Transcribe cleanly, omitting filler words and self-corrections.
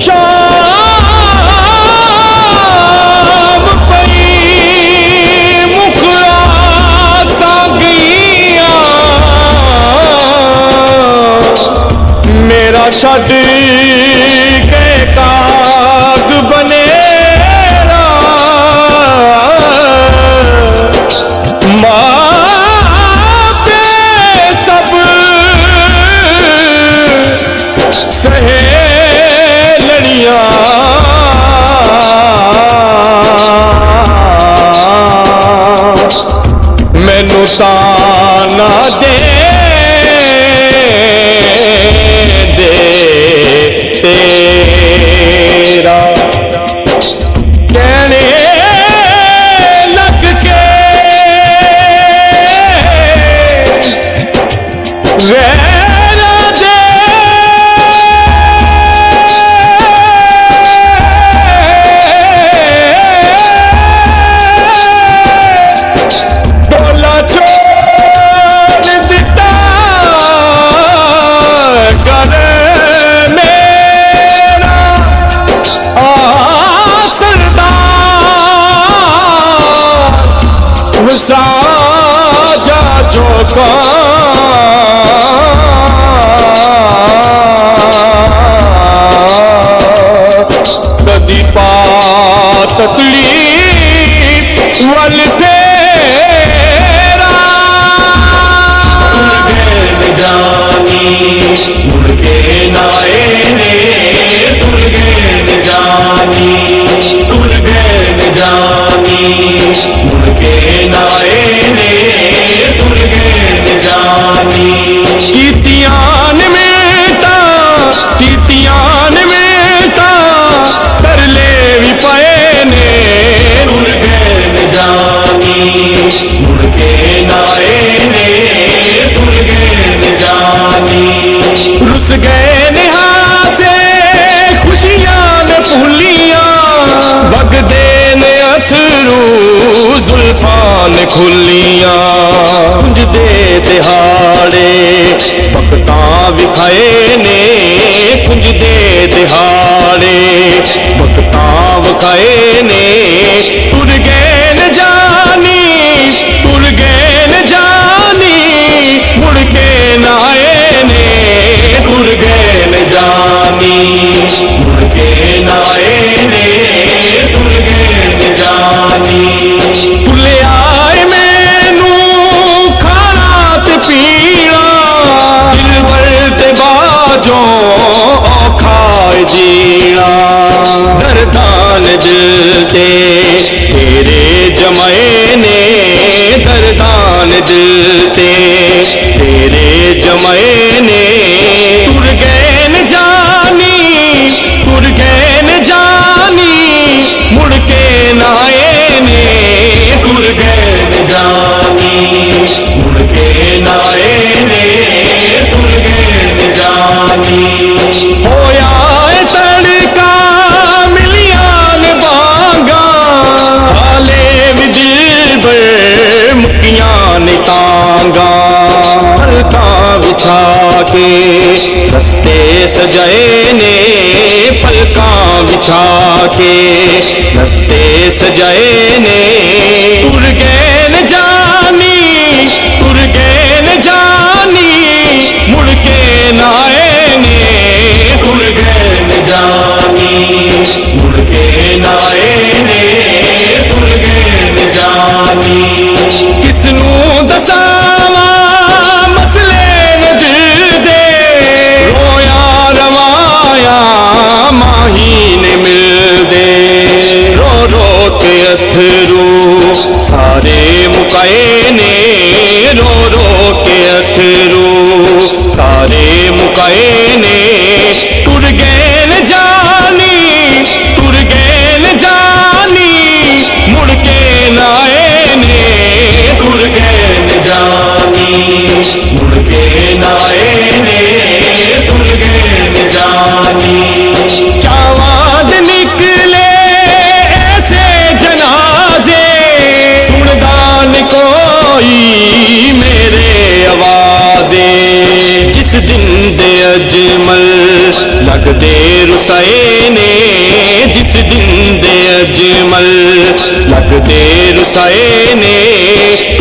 शाम पई मुखड़ा सागिया मेरा छड़ के काग बनेरा मापे सब सहेलियां मैनू ताना दे तेरा कहने लग के रहना दे बोला छोड़ दिता कर मेरा आसरदार वसाजा चौका कदी पा तकलीफ वल फेरा जानी मुड़ के नाए ने तुल गए जानी तुल गए जानी मुड़ के नाए ने तुल गए जानी कीतियान मिलता कर ले भी पाए ने तुल गए जानी मुड़ के नाए ने तुल गए जानी रुस गए निहा से खुशियां ने भूलियां वगदे ने अथरू जुल्फान खुलियां कुंज दे दिहाड़े वक्तां विखाए ने कुंज दे दिहाड़े वक्तां विखाए ने तुर गए न जानी तुर गए न जानी मुड़ के ना आए ने तुल गए जानी मुड़ के नाए ने तुल गए जानी तुले आए मैनू खाना ते पीना दिल वर्ते बाजों औखाए जीना दर्दान दिल ते तेरे जमाए ने दर्दान दिल ते तेरे जमाए ने तुर गए न जानी तुर गए न जानी मुड़ के न आए ने तुल गए जानी मुड़ के नाए ने तुल गए जानी होया तड़का मिलियान बांगा हाले भी दिल भर मुकियान तांगा पलका बिछा के रस्ते सजाए ने पलका बिछा के रस्ते सजाए ने तुर गए न जानी तुर गए न जानी मुड़ के न आए ने तुल गए जानी मुड़ के नाए ने तुल गए जानी किसनू दसावा मसले न दिल दे रोया रवाया माही ने मिल दे रो रो के अथरू सारे मुकाए ने रो रो के अथरू सारे मुकाए ने तुर गए न जानी तुर गए न जानी मुड़ के न आए ने तुल गए जानी मुड़ के नाए ने तुल गए जानी चावाद निकले ऐसे जनाजे सुनदान कोई मेरे आवाजे जिस दिन दे अजमल लगदे रुसाए ने जिस दिन दे अजमल लगदे रुसाए ने